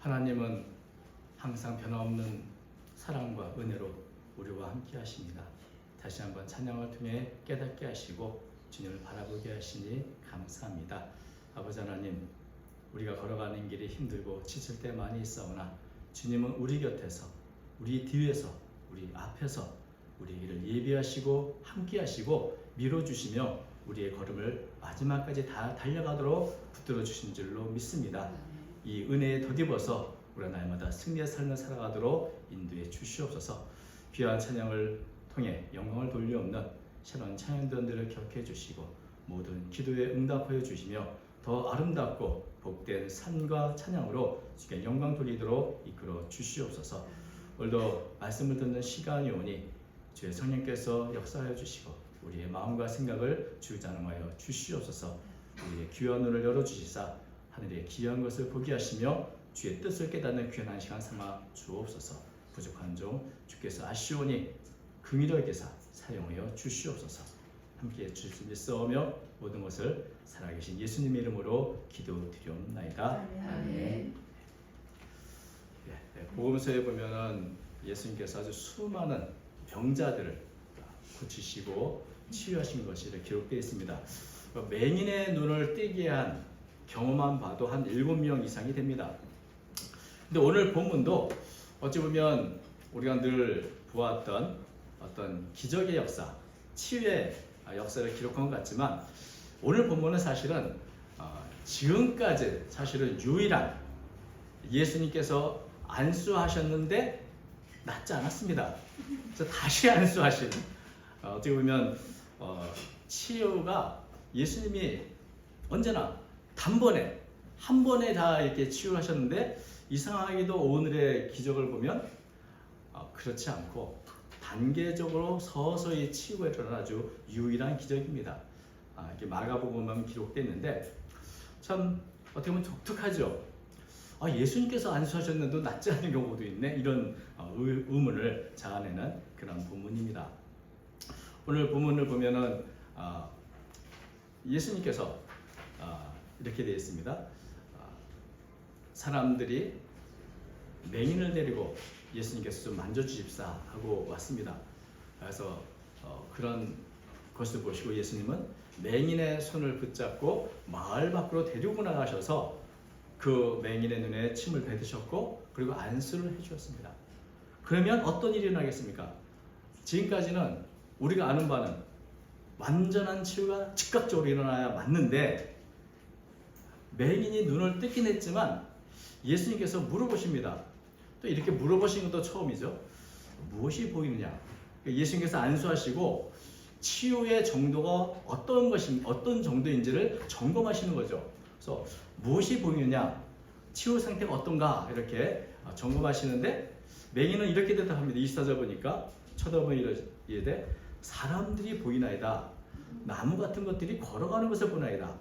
하나님은 항상 변함없는 사랑과 은혜로 우리와 함께 하십니다. 다시 한번 찬양을 통해 깨닫게 하시고 주님을 바라보게 하시니 감사합니다. 아버지 하나님, 우리가 걸어가는 길이 힘들고 지칠 때 많이 있사오나 주님은 우리 곁에서, 우리 뒤에서, 우리 앞에서 우리를 예비하시고 함께 하시고 밀어주시며 우리의 걸음을 마지막까지 다 달려가도록 붙들어 주신 줄로 믿습니다. 이 은혜에 덧입어서 우리가 날마다 승리의 삶을 살아가도록 인도해 주시옵소서. 귀한 찬양을 통해 영광을 돌려옵는 새로운 찬양단들을 기억해 주시고 모든 기도에 응답하여 주시며 더 아름답고 복된 삶과 찬양으로 주께 영광 돌리도록 이끌어 주시옵소서. 오늘도 말씀을 듣는 시간이 오니 주의 성령께서 역사하여 주시고 우리의 마음과 생각을 주장하여 주시옵소서. 우리의 귀한 눈을 열어주시사 하늘의 귀한 것을 보게 하시며 주의 뜻을 깨닫는 귀한 시간 삼아 주옵소서. 부족한 종 주께서 아시오니 긍휼히 여기사 사용하여 주시옵소서. 함께해 주실 수 믿사오며 모든 것을 살아계신 예수님의 이름으로 기도드리옵나이다. 아멘. 복음서에 보면은 예수님께서 아주 수많은 병자들을 고치시고 치유하신 것이 기록되어 있습니다. 맹인의 눈을 뜨게 한 경험만 봐도 한 7명 이상이 됩니다. 근데 오늘 본문도 어찌 보면 우리가 늘 보았던 어떤 기적의 역사, 치유의 역사를 기록한 것 같지만 오늘 본문은 사실은 지금까지 사실은 유일한 예수님께서 안수하셨는데 낫지 않았습니다. 그래서 다시 안수하신, 어떻게 보면 치유가 예수님이 언제나 단번에 한 번에 다 이렇게 치유하셨는데 이상하게도 오늘의 기적을 보면 그렇지 않고 단계적으로 서서히 치유가 일어나는 아주 유일한 기적입니다. 이렇게 마가복음에 기록됐는데 참 어떻게 보면 독특하죠. 예수님께서 안수하셨는데도 낫지 않은 경우도 있네, 이런 의문을 자아내는 그런 본문입니다. 오늘 본문을 보면은 예수님께서 이렇게 되어 있습니다. 사람들이 맹인을 데리고 예수님께서 좀 만져주십사 하고 왔습니다. 그래서 그런 것을 보시고 예수님은 맹인의 손을 붙잡고 마을 밖으로 데리고 나가셔서 그 맹인의 눈에 침을 뱉으셨고 그리고 안수를 해주셨습니다. 그러면 어떤 일이 일어나겠습니까? 지금까지는 우리가 아는 바는 완전한 치유가 즉각적으로 일어나야 맞는데 맹인이 눈을 뜨긴 했지만 예수님께서 물어보십니다. 또 이렇게 물어보신 것도 처음이죠. 무엇이 보이느냐? 예수님께서 안수하시고 치유의 정도가 어떤 정도인지를 점검하시는 거죠. 그래서 무엇이 보이느냐? 치유 상태가 어떤가? 이렇게 점검하시는데 맹인은 이렇게 대답합니다. 24절 보니까 쳐다보니 이르되 사람들이 보이나이다. 나무 같은 것들이 걸어가는 것을 보나이다.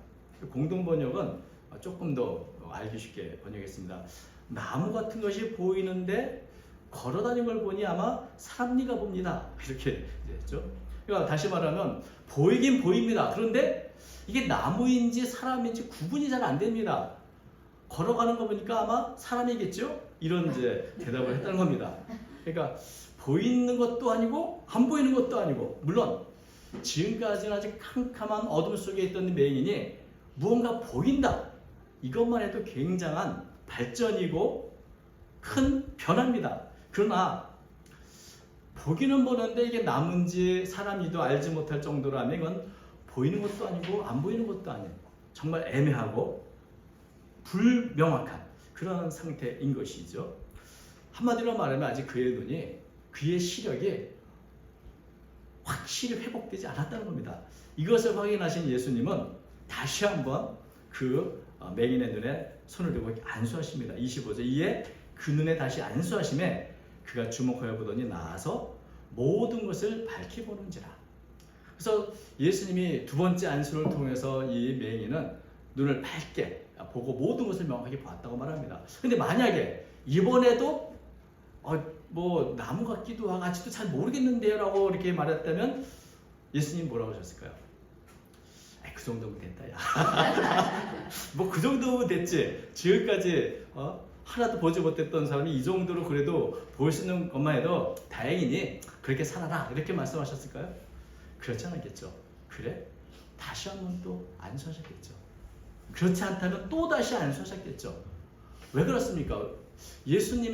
공동 번역은 조금 더 알기 쉽게 번역했습니다. 나무 같은 것이 보이는데 걸어다니는 걸 보니 아마 사람리가 봅니다. 이렇게 됐죠. 그러니까 다시 말하면 보이긴 보입니다. 그런데 이게 나무인지 사람인지 구분이 잘 안 됩니다. 걸어가는 거 보니까 아마 사람이겠죠? 이런 이제 대답을 했다는 겁니다. 그러니까 보이는 것도 아니고 안 보이는 것도 아니고, 물론 지금까지는 아주 캄캄한 어둠 속에 있던 맹인이 무언가 보인다, 이것만 해도 굉장한 발전이고 큰 변화입니다. 그러나 보기는 보는데 이게 나무인지 사람이도 알지 못할 정도라면 이건 보이는 것도 아니고 안 보이는 것도 아니고 정말 애매하고 불명확한 그런 상태인 것이죠. 한마디로 말하면 아직 그의 눈이, 그의 시력이 확실히 회복되지 않았다는 겁니다. 이것을 확인하신 예수님은 다시 한번 그 맹인의 눈에 손을 대고 안수하십니다. 25절. 이에 그 눈에 다시 안수하심에 그가 주목하여 보더니 나아서 모든 것을 밝히 보는지라. 그래서 예수님이 두 번째 안수를 통해서 이 맹인은 눈을 밝게 보고 모든 것을 명확하게 봤다고 말합니다. 근데 만약에 이번에도 뭐 나무 같기도 하고 아직도 잘 모르겠는데요 라고 이렇게 말했다면 예수님 뭐라고 하셨을까요? 그 정도면 됐다 야. 뭐 그 정도면 됐지. 지금까지 하나도 보지 못했던 사람이 이 정도로 그래도 볼 수 있는 것만 해도 다행이니 그렇게 살아라 이렇게 말씀하셨을까요? 그렇지 않았겠죠. 그래? 다시 한번 또 안수하셨겠죠. 그렇지 않다면 또 다시 안수하셨겠죠. 왜 그렇습니까? 예수님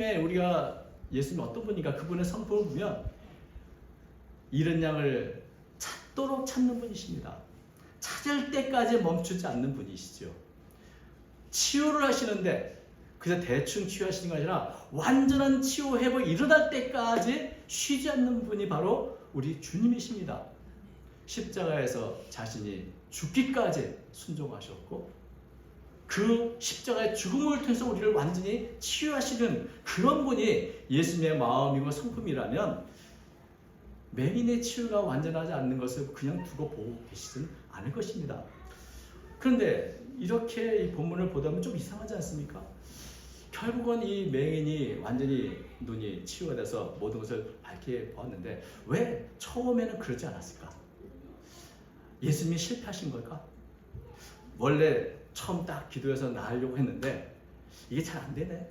어떤 분인가? 그분의 성품을 보면 잃은 양을 찾도록 찾는 분이십니다. 찾을 때까지 멈추지 않는 분이시죠. 치유를 하시는데 그저 대충 치유하시는 게 아니라 완전한 치유 회복이 일어날 때까지 쉬지 않는 분이 바로 우리 주님이십니다. 십자가에서 자신이 죽기까지 순종하셨고 그 십자가의 죽음을 통해서 우리를 완전히 치유하시는 그런 분이 예수님의 마음이고 성품이라면 맹인의 치유가 완전하지 않는 것을 그냥 두고 보고 계시진 않을 것입니다. 그런데 이렇게 이 본문을 보다 보면 좀 이상하지 않습니까? 결국은 이 맹인이 완전히 눈이 치유가 돼서 모든 것을 밝게 보았는데 왜 처음에는 그러지 않았을까? 예수님이 실패하신 걸까? 원래 처음 딱 기도해서 나으려고 했는데 이게 잘 안 되네.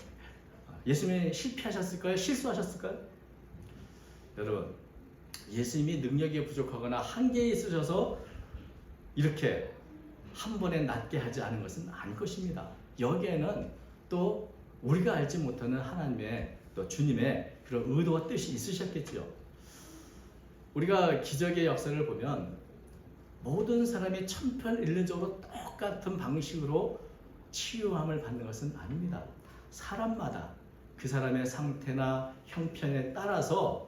예수님이 실패하셨을까요? 실수하셨을까요? 여러분, 예수님이 능력이 부족하거나 한계에 있으셔서 이렇게 한 번에 낫게 하지 않은 것은 아닐 것입니다. 여기에는 또 우리가 알지 못하는 하나님의 또 주님의 그런 의도와 뜻이 있으셨겠죠. 우리가 기적의 역사를 보면 모든 사람이 천편일률적으로 똑같은 방식으로 치유함을 받는 것은 아닙니다. 사람마다 그 사람의 상태나 형편에 따라서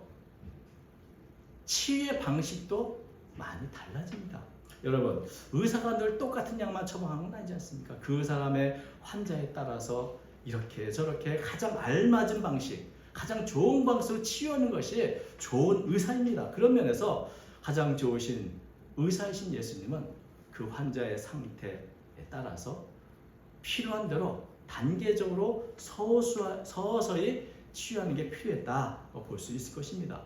치유의 방식도 많이 달라집니다. 여러분, 의사가 늘 똑같은 약만 처방하는 건 아니지 않습니까? 그 사람의 환자에 따라서 이렇게 저렇게 가장 알맞은 방식, 가장 좋은 방식으로 치유하는 것이 좋은 의사입니다. 그런 면에서 가장 좋으신 의사이신 예수님은 그 환자의 상태에 따라서 필요한 대로 단계적으로 서서히 치유하는 게 필요했다고 볼 수 있을 것입니다.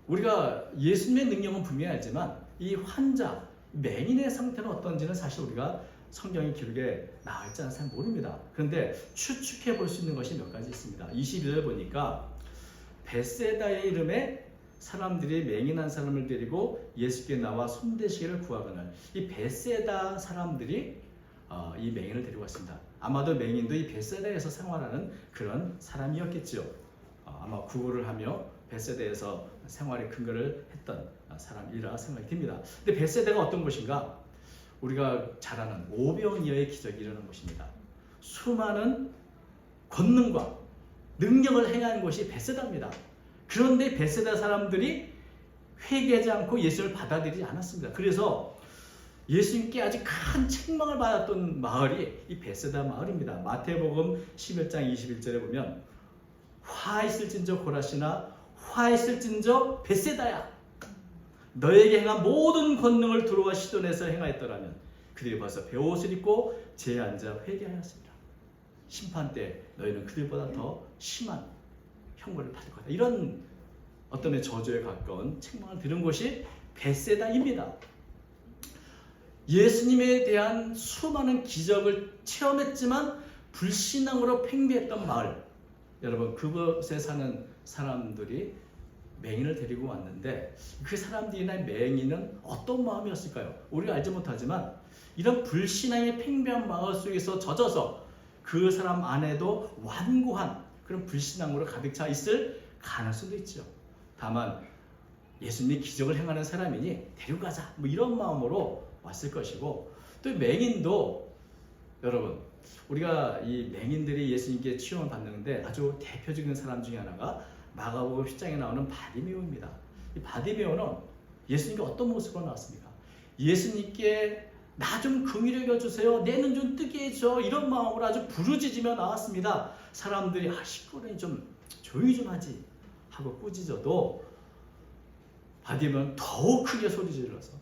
우리가 예수님의 능력은 분명히 알지만 이 환자, 맹인의 상태는 어떤지는 사실 우리가 성경의 기록에 나와 있지 않아서 잘 모릅니다. 그런데 추측해 볼 수 있는 것이 몇 가지 있습니다. 22절에 보니까 벳세다의 이름에 사람들이 맹인한 사람을 데리고 예수께 나와 손대시기를 구하거늘. 이 벳세다 사람들이 이 맹인을 데리고 왔습니다. 아마도 맹인도 이 벳세다에서 생활하는 그런 사람이었겠죠. 아마 구걸을 하며 벳세다에서 생활의 근거를 했던 사람이라 생각이 듭니다. 근데 벳세다가 어떤 곳인가? 우리가 잘 아는 오병이어의 기적이 일어난 곳입니다. 수많은 권능과 능력을 행한 곳이 벳세다입니다. 그런데 벳세다 사람들이 회개하지 않고 예수를 받아들이지 않았습니다. 그래서 예수님께 아주 큰 책망을 받았던 마을이 이 벳세다 마을입니다. 마태복음 11장 21절에 보면 화 있을진저 고라시나 화 있을진저 벳세다야. 너에게 행한 모든 권능을 두로와 시돈에서 행하였더라면 그들이 벌써 베옷을 입고 제에 앉아 회개하였습니다. 심판 때 너희는 그들보다 더 심한 형벌을 받을 거다. 이런 어떤 저주에 가까운 책망을 들은 곳이 벳세다입니다. 예수님에 대한 수많은 기적을 체험했지만 불신앙으로 팽배했던 마을. 여러분, 그곳에 사는 사람들이 맹인을 데리고 왔는데 그 사람들이나 맹인은 어떤 마음이었을까요? 우리가 알지 못하지만 이런 불신앙의 팽배한 마을 속에서 젖어서 그 사람 안에도 완고한 그런 불신앙으로 가득 차 있을 가능성도 있죠. 다만 예수님이 기적을 행하는 사람이니 데리고 가자 뭐 이런 마음으로 왔을 것이고, 또 맹인도 여러분, 우리가 이 맹인들이 예수님께 치유를 받는데 아주 대표적인 사람 중에 하나가 마가복음 10장에 나오는 바디메오입니다. 이 바디메오는 예수님께 어떤 모습으로 나왔습니까? 예수님께 나 좀 긍휼히 여겨주세요. 내 눈 좀 뜨게 해줘. 이런 마음으로 아주 부르짖으며 나왔습니다. 사람들이 시끄러우니 좀 조용히 좀 하지 하고 꾸짖어도 바디메오는 더욱 크게 소리 질러서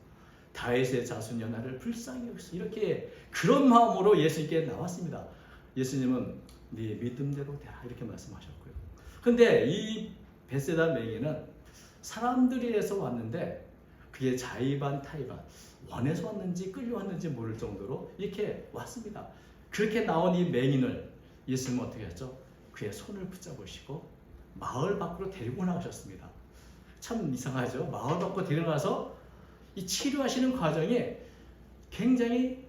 다윗의 자손이여 나를 불쌍히 여기소. 이렇게 그런 마음으로 예수님께 나왔습니다. 예수님은 네 믿음대로 되라 이렇게 말씀하셨고요. 근데 이 벳세다 맹인은 사람들이 해서 왔는데 그게 자의반 타의반 원해서 왔는지 끌려왔는지 모를 정도로 이렇게 왔습니다. 그렇게 나온 이 맹인을 예수님은 어떻게 했죠? 그의 손을 붙잡으시고 마을 밖으로 데리고 나가셨습니다. 참 이상하죠? 마을 밖으로 데려가서 이 치료하시는 과정이 굉장히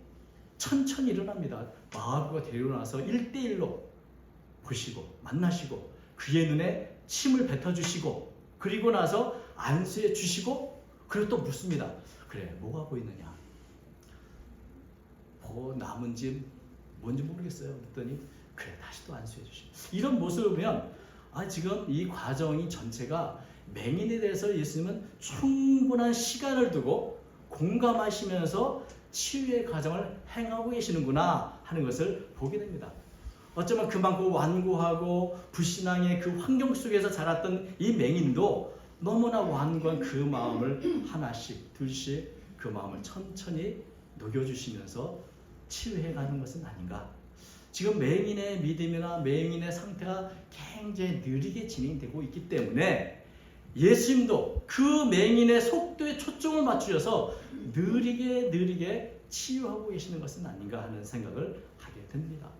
천천히 일어납니다. 마을 밖으로 데리고 나서 1대1로 보시고 만나시고 그의 눈에 침을 뱉어주시고 그리고 나서 안수해 주시고 그리고 또 묻습니다. 그래, 뭐가 보이느냐? 남은지 뭔지 모르겠어요. 그랬더니 그래, 다시 또 안수해 주시고. 이런 모습을 보면 지금 이 과정이 전체가 맹인에 대해서 예수님은 충분한 시간을 두고 공감하시면서 치유의 과정을 행하고 계시는구나 하는 것을 보게 됩니다. 어쩌면 그만큼 완고하고 불신앙의 그 환경 속에서 자랐던 이 맹인도 너무나 완고한 그 마음을 하나씩 둘씩 그 마음을 천천히 녹여주시면서 치유해가는 것은 아닌가. 지금 맹인의 믿음이나 맹인의 상태가 굉장히 느리게 진행되고 있기 때문에 예수님도 그 맹인의 속도에 초점을 맞추셔서 느리게 치유하고 계시는 것은 아닌가 하는 생각을 하게 됩니다.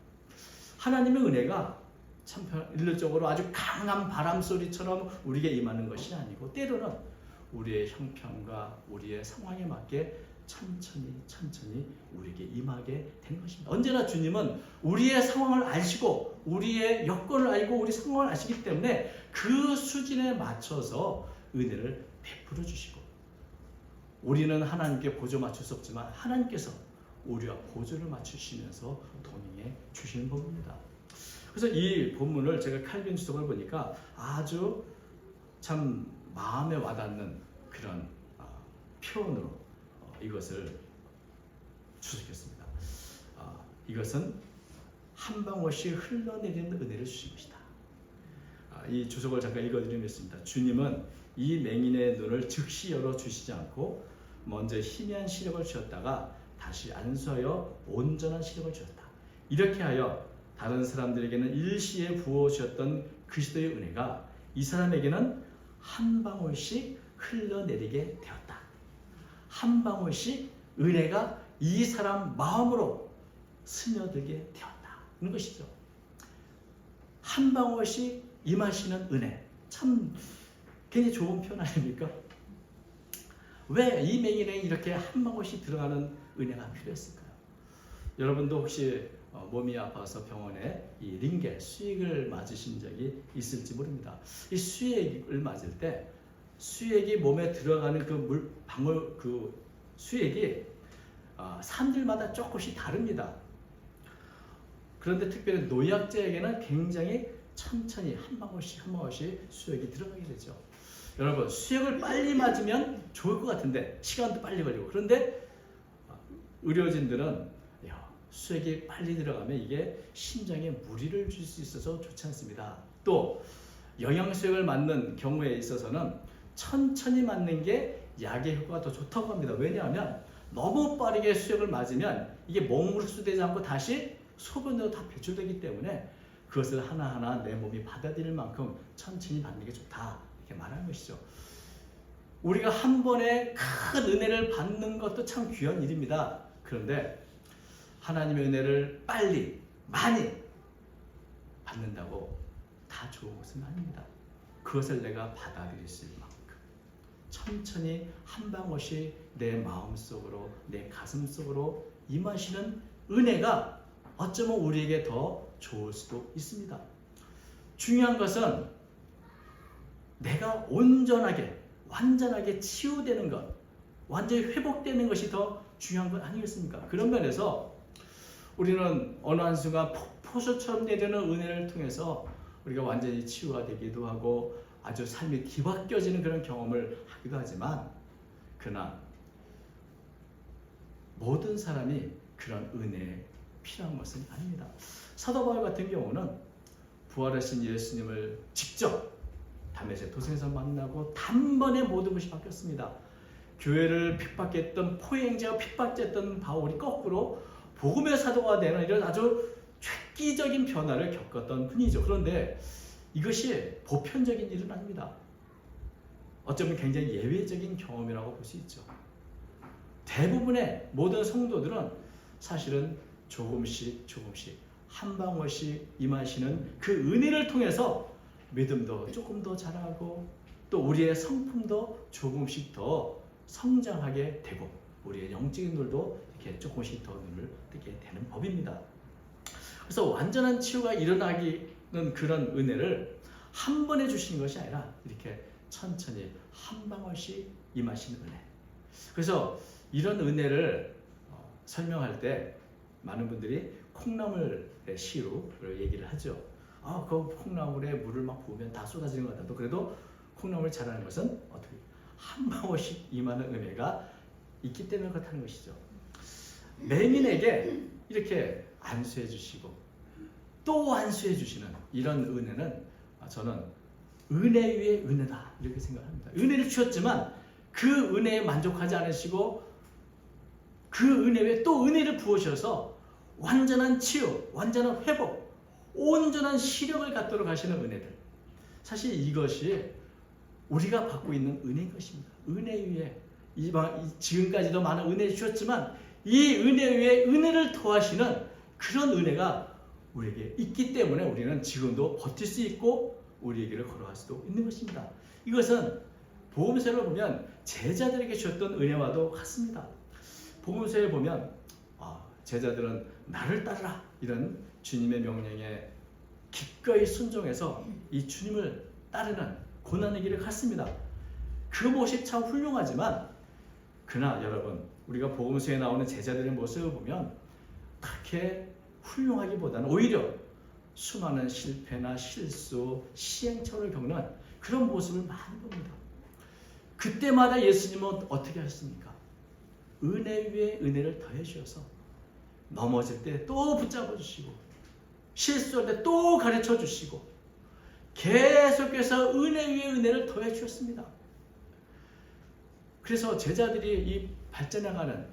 하나님의 은혜가 참 일률적으로 아주 강한 바람소리처럼 우리에게 임하는 것이 아니고 때로는 우리의 형편과 우리의 상황에 맞게 천천히 우리에게 임하게 된 것입니다. 언제나 주님은 우리의 상황을 아시고 우리의 여건을 알고 우리 상황을 아시기 때문에 그 수준에 맞춰서 은혜를 베풀어 주시고 우리는 하나님께 보조 맞출 수 없지만 하나님께서 우리와 보조를 맞추시면서 동행해 주시는 법입니다. 그래서 이 본문을 제가 칼빈 주석을 보니까 아주 참 마음에 와닿는 그런 표현으로 이것을 주석했습니다. 이것은 한 방울씩 흘러내리는 은혜를 주신 것이다. 이 주석을 잠깐 읽어드리겠습니다. 주님은 이 맹인의 눈을 즉시 열어주시지 않고 먼저 희미한 시력을 주었다가 다시 안수하여 온전한 시력을 주었다. 이렇게 하여 다른 사람들에게는 일시에 부어주셨던 그리스도의 은혜가 이 사람에게는 한 방울씩 흘러내리게 되었다. 한 방울씩 은혜가 이 사람 마음으로 스며들게 되었다는 것이죠. 한 방울씩 임하시는 은혜, 참 굉장히 좋은 표현 아닙니까? 왜 이 맹인에 이렇게 한 방울씩 들어가는 은혜가 필요했을까요? 여러분도 혹시 몸이 아파서 병원에 이 링겔, 수액을 맞으신 적이 있을지 모릅니다. 이 수액을 맞을 때 수액이 몸에 들어가는 그 방울, 그 수액이 사람들마다 조금씩 다릅니다. 그런데 특별히 노약자에게는 굉장히 천천히 한 방울씩 수액이 들어가게 되죠. 여러분, 수액을 빨리 맞으면 좋을 것 같은데 시간도 빨리 걸리고, 그런데 의료진들은 수액이 빨리 들어가면 이게 심장에 무리를 줄 수 있어서 좋지 않습니다. 또 영양수액을 맞는 경우에 있어서는 천천히 맞는 게 약의 효과가 더 좋다고 합니다. 왜냐하면 너무 빠르게 수액을 맞으면 이게 몸으로 흡수되지 않고 다시 소변으로 다 배출되기 때문에 그것을 하나하나 내 몸이 받아들일 만큼 천천히 받는 게 좋다, 이렇게 말하는 것이죠. 우리가 한 번에 큰 은혜를 받는 것도 참 귀한 일입니다. 그런데 하나님의 은혜를 빨리 많이 받는다고 다 좋은 것은 아닙니다. 그것을 내가 받아들일 수 있는 만큼 천천히 한 방울씩 내 마음속으로, 내 가슴속으로 임하시는 은혜가 어쩌면 우리에게 더 좋을 수도 있습니다. 중요한 것은 내가 온전하게, 완전하게 치유되는 것, 완전히 회복되는 것이 더 중요한 것 아니겠습니까? 그런 면에서 우리는 어느 한순간 폭포수처럼 내리는 은혜를 통해서 우리가 완전히 치유가 되기도 하고 아주 삶이 뒤바뀌어지는 그런 경험을 하기도 하지만, 그러나 모든 사람이 그런 은혜에 필요한 것은 아닙니다. 사도 바울 같은 경우는 부활하신 예수님을 직접 다메섹 도성에서 만나고 단번에 모든 것이 바뀌었습니다. 교회를 핍박했던 포행자와 핍박했던 바울이 거꾸로 복음의 사도가 되는 이런 아주 획기적인 변화를 겪었던 분이죠. 그런데 이것이 보편적인 일은 아닙니다. 어쩌면 굉장히 예외적인 경험이라고 볼 수 있죠. 대부분의 모든 성도들은 사실은 조금씩 한 방울씩 임하시는 그 은혜를 통해서 믿음도 조금 더 자라고 또 우리의 성품도 조금씩 더 성장하게 되고 우리의 영적인 눈도 이렇게 조금씩 더 눈을 뜨게 되는 법입니다. 그래서 완전한 치유가 일어나기는 그런 은혜를 한 번에 주시는 것이 아니라 이렇게 천천히 한 방울씩 임하시는 은혜. 그래서 이런 은혜를 설명할 때 많은 분들이 콩나물의 시루를 얘기를 하죠. 그 콩나물에 물을 막 부으면 다 쏟아지는 것 같아도 그래도 콩나물 자라는 것은 어떻게 한 방울씩 임하는 은혜가 있기 때문에 그렇다는 것이죠. 맹인에게 이렇게 안수해 주시고 또 안수해 주시는 이런 은혜는 저는 은혜 위에 은혜다 이렇게 생각합니다. 은혜를 주셨지만 그 은혜에 만족하지 않으시고 그 은혜 외에 또 은혜를 부으셔서 완전한 치유, 완전한 회복, 온전한 시력을 갖도록 하시는 은혜들. 사실 이것이 우리가 받고 있는 은혜인 것입니다. 은혜 위에 지금까지도 많은 은혜를 주셨지만 이 은혜 위에 은혜를 더하시는 그런 은혜가 우리에게 있기 때문에 우리는 지금도 버틸 수 있고 우리의 길을 걸어갈 수도 있는 것입니다. 이것은 복음서를 보면 제자들에게 주셨던 은혜와도 같습니다. 복음서에 보면 제자들은 나를 따르라 이런 주님의 명령에 기꺼이 순종해서 이 주님을 따르는 고난의 길을 갔습니다. 그 모습이 참 훌륭하지만 그러나 여러분 우리가 복음서에 나오는 제자들의 모습을 보면 그렇게 훌륭하기보다는 오히려 수많은 실패나 실수, 시행착오를 겪는 그런 모습을 많이 봅니다. 그때마다 예수님은 어떻게 하셨습니까? 은혜 위에 은혜를 더해 주셔서 넘어질 때 또 붙잡아 주시고 실수할 때 또 가르쳐 주시고 계속해서 은혜 위에 은혜를 더해 주셨습니다. 그래서 제자들이 이 발전해가는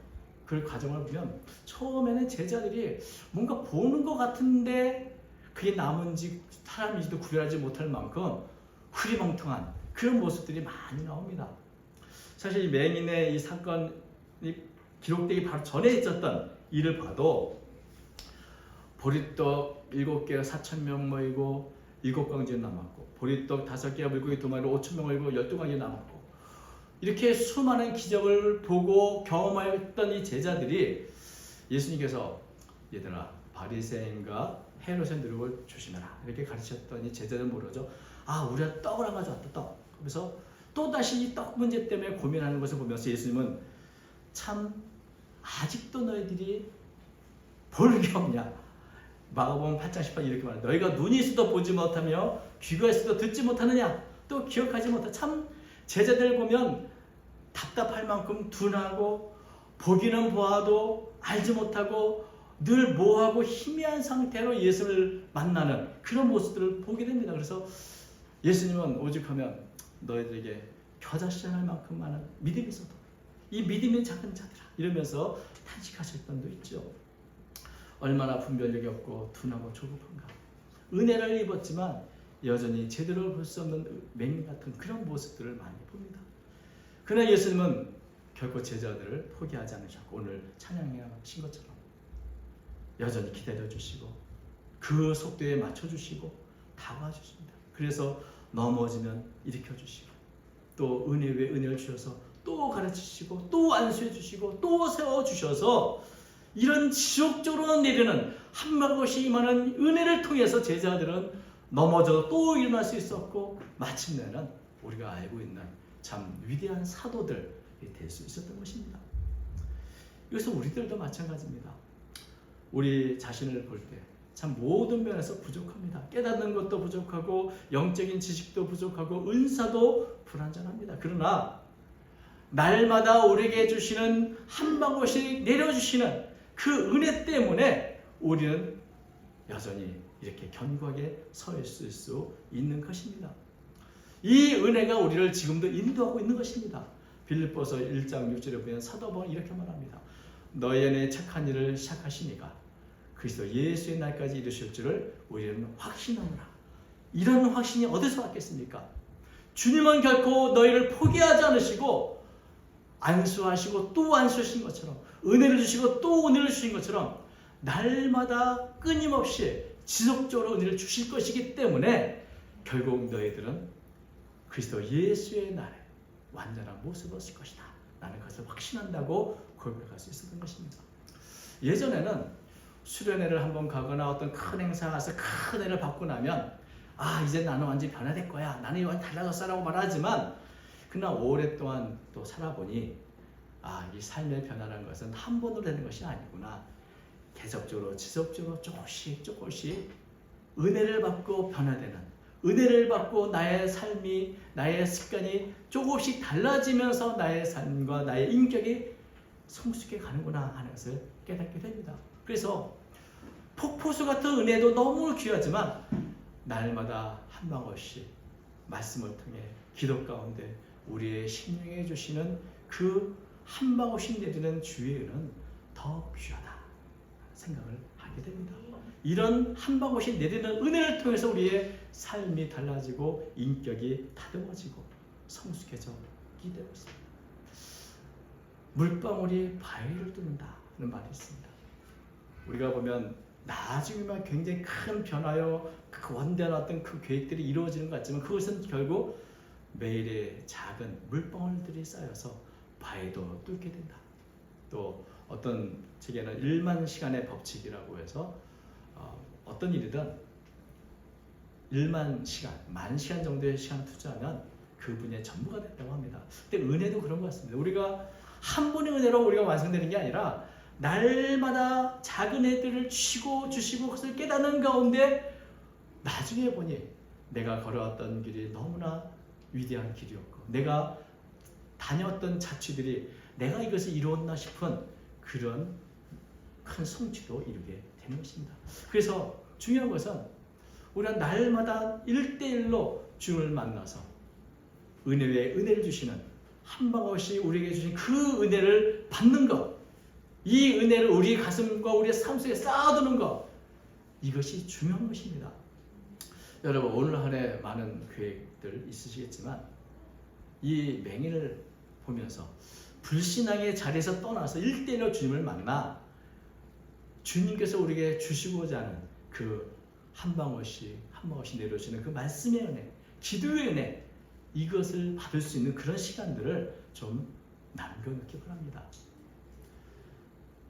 그 과정을 보면 처음에는 제자들이 뭔가 보는 것 같은데 그게 나무인지 사람인지도 구별하지 못할 만큼 흐리멍텅한 그런 모습들이 많이 나옵니다. 사실 이 맹인의 이 사건이 기록되기 바로 전에 있었던 일을 봐도 보리떡 7개가 4,000명 모이고 7광지에 남았고 보리떡 5개가 물고기 2마리로 5,000명 모이고 12광지에 남았고 이렇게 수많은 기적을 보고 경험하였던 이 제자들이 예수님께서 얘들아 바리새인과 헤롯의 누룩을 조심해라 이렇게 가르쳤더니 제자들은 뭐라죠? 우리가 떡을 안 가져왔다 떡. 그래서 또다시 이 떡 문제 때문에 고민하는 것을 보면서 예수님은 참 아직도 너희들이 볼 게 없냐. 마가복음 8장 18 이렇게 말해요. 너희가 눈이 있어도 보지 못하며 귀가 있어도 듣지 못하느냐. 또 기억하지 못하. 참 제자들 보면 답답할 만큼 둔하고 보기는 보아도 알지 못하고 늘 모호하고 희미한 상태로 예수를 만나는 그런 모습들을 보게 됩니다. 그래서 예수님은 오죽하면 너희들에게 겨자씨할 만큼 많은 믿음이 있어도 이 믿음이 작은 자들아 이러면서 탄식하실 분도 있죠. 얼마나 분별력이 없고 둔하고 조급한가. 은혜를 입었지만 여전히 제대로 볼 수 없는 맹인 같은 그런 모습들을 많이 봅니다. 그러나 예수님은 결코 제자들을 포기하지 않으셨고 오늘 찬양해 하신 것처럼 여전히 기다려주시고 그 속도에 맞춰주시고 다가와주십니다. 그래서 넘어지면 일으켜주시고 또 은혜 위에 은혜를 주셔서 또 가르치시고 또 안수해주시고 또 세워주셔서 이런 지속적으로 내리는 한 방울씩 임하는 은혜를 통해서 제자들은 넘어져도 또 일어날 수 있었고 마침내는 우리가 알고 있는 참 위대한 사도들이 될 수 있었던 것입니다. 이것은 우리들도 마찬가지입니다. 우리 자신을 볼 때 참 모든 면에서 부족합니다. 깨닫는 것도 부족하고 영적인 지식도 부족하고 은사도 불완전합니다. 그러나 날마다 우리에게 주시는 한 방울씩 내려주시는 그 은혜 때문에 우리는 여전히 이렇게 견고하게 서 있을 수 있는 것입니다. 이 은혜가 우리를 지금도 인도하고 있는 것입니다. 빌립보서 1장 6절에 보면 사도 바울은 이렇게 말합니다. 너희 안에 착한 일을 시작하시니까 그리스도 예수의 날까지 이루실 줄을 우리는 확신하노라. 이런 확신이 어디서 왔겠습니까? 주님은 결코 너희를 포기하지 않으시고 안수하시고 또 안수하신 것처럼 은혜를 주시고 또 은혜를 주신 것처럼 날마다 끊임없이 지속적으로 은혜를 주실 것이기 때문에 결국 너희들은 그리스도 예수의 날에 완전한 모습을 얻을 것이다. 나는 그것을 확신한다고 고백할 수 있었던 것입니다. 예전에는 수련회를 한번 가거나 어떤 큰 행사 가서 큰 은혜를 받고 나면 이제 나는 완전히 변화될 거야. 나는 완전히 달라졌어라고 말하지만 그러나 오랫동안 또 살아보니 이 삶의 변화라는 것은 한 번으로 되는 것이 아니구나. 계속적으로 지속적으로 조금씩 은혜를 받고 변화되는, 은혜를 받고 나의 삶이, 나의 습관이 조금씩 달라지면서 나의 삶과 나의 인격이 성숙해 가는구나 하는 것을 깨닫게 됩니다. 그래서 폭포수 같은 은혜도 너무 귀하지만 날마다 한 방울씩 말씀을 통해 기도 가운데 우리의 심령에 주시는 그 한 방울씩 내리는 주의 은은 더 귀하다 생각을 하게 됩니다. 이런 한 방울씩 내리는 은혜를 통해서 우리의 삶이 달라지고 인격이 다듬어지고 성숙해지기 때문입니다. 물방울이 바위를 뚫는다는 말이 있습니다. 우리가 보면 나중에만 굉장히 큰 변화요, 그 원대한 어떤 그 계획들이 이루어지는 것 같지만 그것은 결국 매일의 작은 물방울들이 쌓여서 바위도 뚫게 된다. 또 어떤 책에는 1만 시간의 법칙이라고 해서 어떤 일이든 1만 시간, 10,000시간 정도의 시간 투자하면 그분의 전부가 됐다고 합니다. 근데 은혜도 그런 것 같습니다. 우리가 한 번의 은혜로 우리가 완성되는 게 아니라 날마다 작은 애들을 주시고 그것을 깨닫는 가운데 나중에 보니 내가 걸어왔던 길이 너무나 위대한 길이었고 내가 다녔던 자취들이 내가 이것을 이루었나 싶은 그런 큰 성취도 이루게 되는 것입니다. 그래서 중요한 것은 우리가 날마다 1대1로 주를 만나서 은혜 외에 은혜를 주시는 한 방울씩 우리에게 주신 그 은혜를 받는 것, 이 은혜를 우리 가슴과 우리의 삶 속에 쌓아두는 것, 이것이 중요한 것입니다. 여러분 오늘 한 해 많은 계획들 있으시겠지만 이 맹인을 보면서 불신앙의 자리에서 떠나서 1대1로 주님을 만나 주님께서 우리에게 주시고자 하는 그 한 방울씩 내려주시는 그 말씀의 은혜, 기도의 은혜, 이것을 받을 수 있는 그런 시간들을 좀 남겨놓기 바랍니다.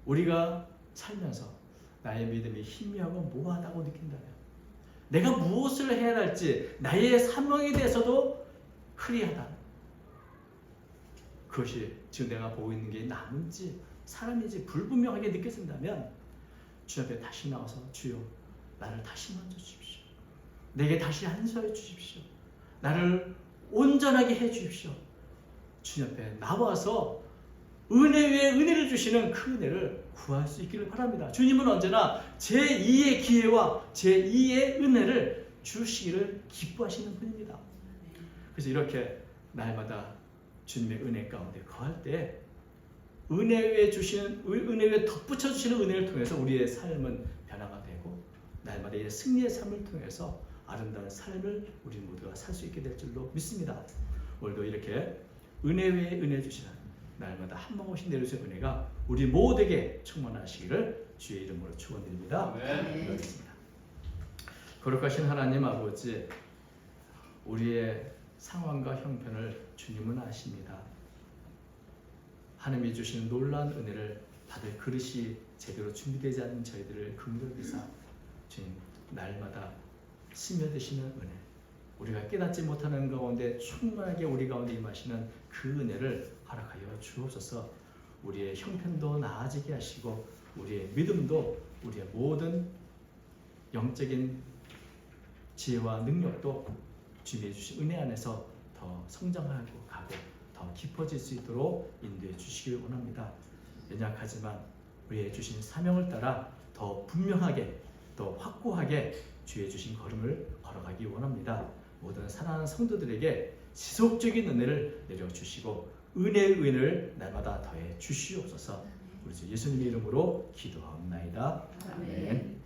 우리가 살면서 나의 믿음이 희미하고 모호하다고 느낀다면 내가 무엇을 해야 할지 나의 사명에 대해서도 흐리하다. 그것이 지금 내가 보고 있는 게 남은지 사람인지 불분명하게 느껴진다면 주 앞에 다시 나와서 주여 나를 다시 만져주십시오. 내게 다시 안수하여 주십시오. 나를 온전하게 해주십시오. 주 앞에 나와서 은혜 위에 은혜를 주시는 그 은혜를 구할 수 있기를 바랍니다. 주님은 언제나 제2의 기회와 제2의 은혜를 주시기를 기뻐하시는 분입니다. 그래서 이렇게 날마다 주님의 은혜 가운데 거할 때 은혜 위에 주시는, 은혜 위에 덧붙여 주시는 은혜를 통해서 우리의 삶은 변화가 되고 날마다 이 승리의 삶을 통해서 아름다운 삶을 우리 모두가 살 수 있게 될 줄로 믿습니다. 오늘도 이렇게 은혜 위에 은혜 주시는 날마다 한 방울씩 내려주신 은혜가 우리 모두에게 충만하시기를 주의 이름으로 축원드립니다. 기도하겠습니다. 거룩하신 하나님 아버지, 우리의 상황과 형편을 주님은 아십니다. 하나님이 주시는 놀라운 은혜를 받을 그릇이 제대로 준비되지 않는 저희들을 긍휼히사 주님 날마다 스며드시는 은혜, 우리가 깨닫지 못하는 가운데 충만하게 우리 가운데 임하시는 그 은혜를 허락하여 주옵소서. 우리의 형편도 나아지게 하시고 우리의 믿음도 우리의 모든 영적인 지혜와 능력도 주님이 주신 은혜 안에서 더 성장하고 가고 더 깊어질 수 있도록 인도해 주시길 원합니다. 연약하지만 우리의 주신 사명을 따라 더 분명하게 더 확고하게 주의 주신 걸음을 걸어가기 원합니다. 모든 사랑하는 성도들에게 지속적인 은혜를 내려주시고 은혜의 은혜를 날마다 더해 주시옵소서. 우리 주 예수님의 이름으로 기도하옵나이다. 아멘.